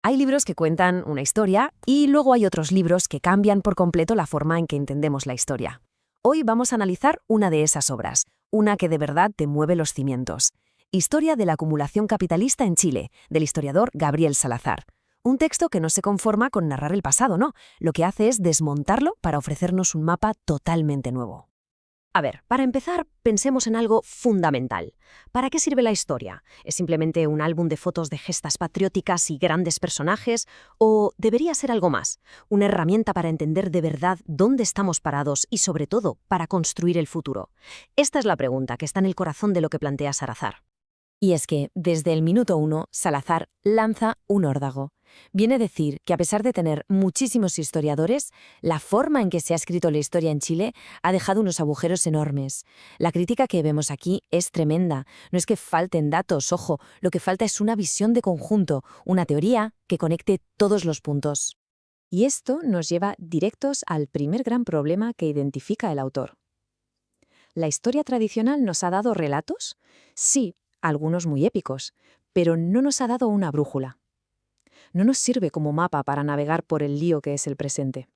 Hay libros que cuentan una historia y luego hay otros libros que cambian por completo la forma en que entendemos la historia. Hoy vamos a analizar una de esas obras, una que de verdad te mueve los cimientos. Historia de la acumulación capitalista en Chile, del historiador Gabriel Salazar. Un texto que no se conforma con narrar el pasado, no. Lo que hace es desmontarlo para ofrecernos un mapa totalmente nuevo. A ver, para empezar, pensemos en algo fundamental. ¿Para qué sirve la historia? ¿Es simplemente un álbum de fotos de gestas patrióticas y grandes personajes? ¿O debería ser algo más? ¿Una herramienta para entender de verdad dónde estamos parados y, sobre todo, para construir el futuro? Esta es la pregunta que está en el corazón de lo que plantea Salazar. Y es que, desde el minuto 1, Salazar lanza un órdago. Viene a decir que a pesar de tener muchísimos historiadores, la forma en que se ha escrito la historia en Chile ha dejado unos agujeros enormes. La crítica que vemos aquí es tremenda. No es que falten datos, ojo, lo que falta es una visión de conjunto, una teoría que conecte todos los puntos. Y esto nos lleva directos al primer gran problema que identifica el autor. ¿La historia tradicional nos ha dado relatos? Sí, algunos muy épicos, pero no nos ha dado una brújula. No nos sirve como mapa para navegar por el lío que es el presente.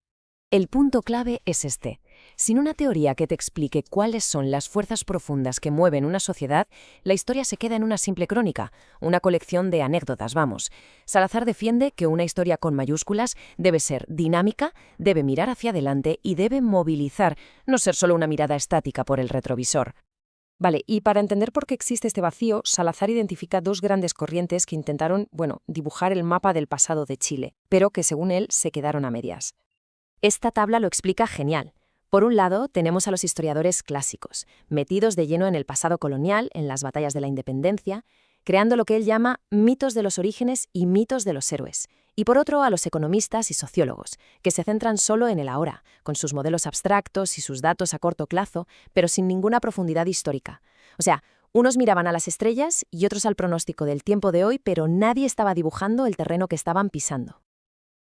El punto clave es este. Sin una teoría que te explique cuáles son las fuerzas profundas que mueven una sociedad, la historia se queda en una simple crónica, una colección de anécdotas, vamos. Salazar defiende que una historia con mayúsculas debe ser dinámica, debe mirar hacia adelante y debe movilizar, no ser solo una mirada estática por el retrovisor. Vale, y para entender por qué existe este vacío, Salazar identifica dos grandes corrientes que intentaron, dibujar el mapa del pasado de Chile, pero que según él se quedaron a medias. Esta tabla lo explica genial. Por un lado, tenemos a los historiadores clásicos, metidos de lleno en el pasado colonial, en las batallas de la independencia, creando lo que él llama mitos de los orígenes y mitos de los héroes. Y por otro, a los economistas y sociólogos, que se centran solo en el ahora, con sus modelos abstractos y sus datos a corto plazo, pero sin ninguna profundidad histórica. O sea, unos miraban a las estrellas y otros al pronóstico del tiempo de hoy, pero nadie estaba dibujando el terreno que estaban pisando.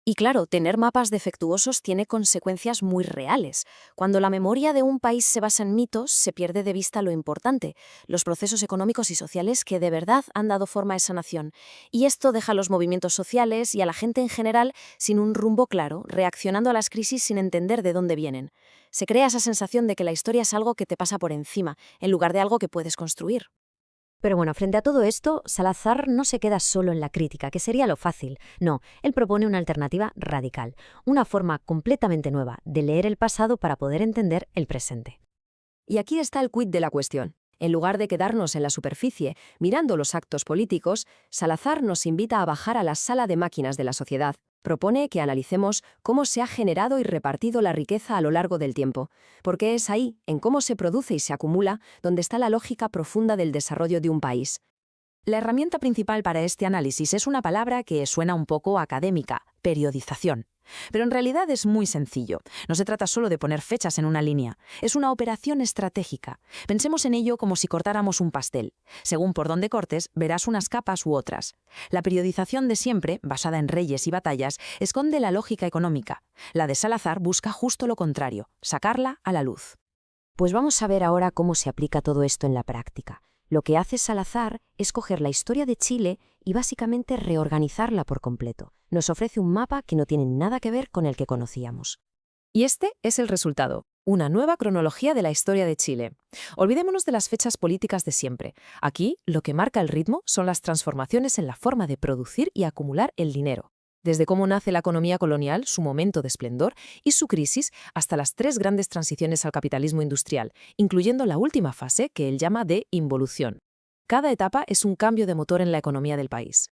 Y claro, tener mapas defectuosos tiene consecuencias muy reales. Cuando la memoria de un país se basa en mitos, se pierde de vista lo importante, los procesos económicos y sociales que de verdad han dado forma a esa nación. Y esto deja a los movimientos sociales y a la gente en general sin un rumbo claro, reaccionando a las crisis sin entender de dónde vienen. Se crea esa sensación de que la historia es algo que te pasa por encima, en lugar de algo que puedes construir. Pero bueno, frente a todo esto, Salazar no se queda solo en la crítica, que sería lo fácil. No, él propone una alternativa radical, una forma completamente nueva de leer el pasado para poder entender el presente. Y aquí está el quid de la cuestión. En lugar de quedarnos en la superficie, mirando los actos políticos, Salazar nos invita a bajar a la sala de máquinas de la sociedad. Propone que analicemos cómo se ha generado y repartido la riqueza a lo largo del tiempo, porque es ahí, en cómo se produce y se acumula, donde está la lógica profunda del desarrollo de un país. La herramienta principal para este análisis es una palabra que suena un poco académica: periodización. Pero en realidad es muy sencillo. No se trata solo de poner fechas en una línea. Es una operación estratégica. Pensemos en ello como si cortáramos un pastel. Según por dónde cortes, verás unas capas u otras. La periodización de siempre, basada en reyes y batallas, esconde la lógica económica. La de Salazar busca justo lo contrario: sacarla a la luz. Pues vamos a ver ahora cómo se aplica todo esto en la práctica. Lo que hace Salazar es coger la historia de Chile y básicamente reorganizarla por completo. Nos ofrece un mapa que no tiene nada que ver con el que conocíamos. Y este es el resultado: una nueva cronología de la historia de Chile. Olvidémonos de las fechas políticas de siempre. Aquí, lo que marca el ritmo son las transformaciones en la forma de producir y acumular el dinero. Desde cómo nace la economía colonial, su momento de esplendor y su crisis, hasta las tres grandes transiciones al capitalismo industrial, incluyendo la última fase que él llama de involución. Cada etapa es un cambio de motor en la economía del país.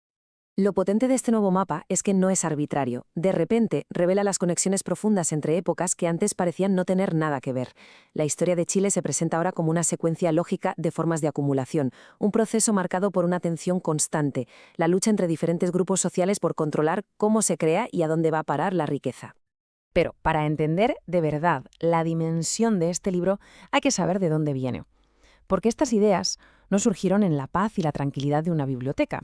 Lo potente de este nuevo mapa es que no es arbitrario. De repente, revela las conexiones profundas entre épocas que antes parecían no tener nada que ver. La historia de Chile se presenta ahora como una secuencia lógica de formas de acumulación, un proceso marcado por una tensión constante, la lucha entre diferentes grupos sociales por controlar cómo se crea y a dónde va a parar la riqueza. Pero para entender de verdad la dimensión de este libro, hay que saber de dónde viene. Porque estas ideas no surgieron en la paz y la tranquilidad de una biblioteca.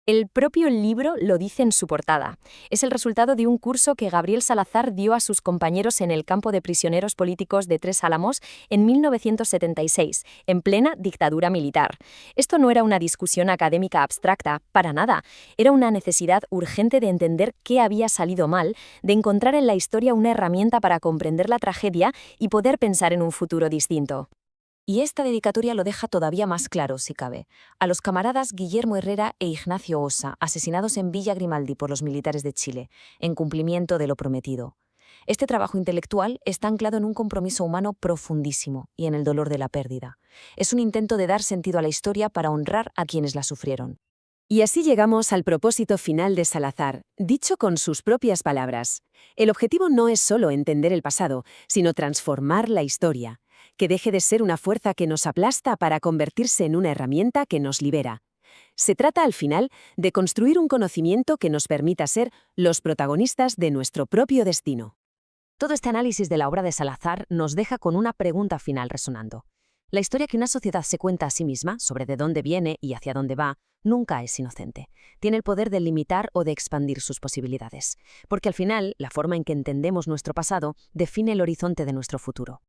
El propio libro lo dice en su portada. Es el resultado de un curso que Gabriel Salazar dio a sus compañeros en el campo de prisioneros políticos de Tres Álamos en 1976, en plena dictadura militar. Esto no era una discusión académica abstracta, para nada. Era una necesidad urgente de entender qué había salido mal, de encontrar en la historia una herramienta para comprender la tragedia y poder pensar en un futuro distinto. Y esta dedicatoria lo deja todavía más claro, si cabe. A los camaradas Guillermo Herrera e Ignacio Ossa, asesinados en Villa Grimaldi por los militares de Chile, en cumplimiento de lo prometido. Este trabajo intelectual está anclado en un compromiso humano profundísimo y en el dolor de la pérdida. Es un intento de dar sentido a la historia para honrar a quienes la sufrieron. Y así llegamos al propósito final de Salazar, dicho con sus propias palabras. El objetivo no es solo entender el pasado, sino transformar la historia, que deje de ser una fuerza que nos aplasta para convertirse en una herramienta que nos libera. Se trata, al final, de construir un conocimiento que nos permita ser los protagonistas de nuestro propio destino. Todo este análisis de la obra de Salazar nos deja con una pregunta final resonando. La historia que una sociedad se cuenta a sí misma, sobre de dónde viene y hacia dónde va, nunca es inocente. Tiene el poder de limitar o de expandir sus posibilidades. Porque al final, la forma en que entendemos nuestro pasado define el horizonte de nuestro futuro.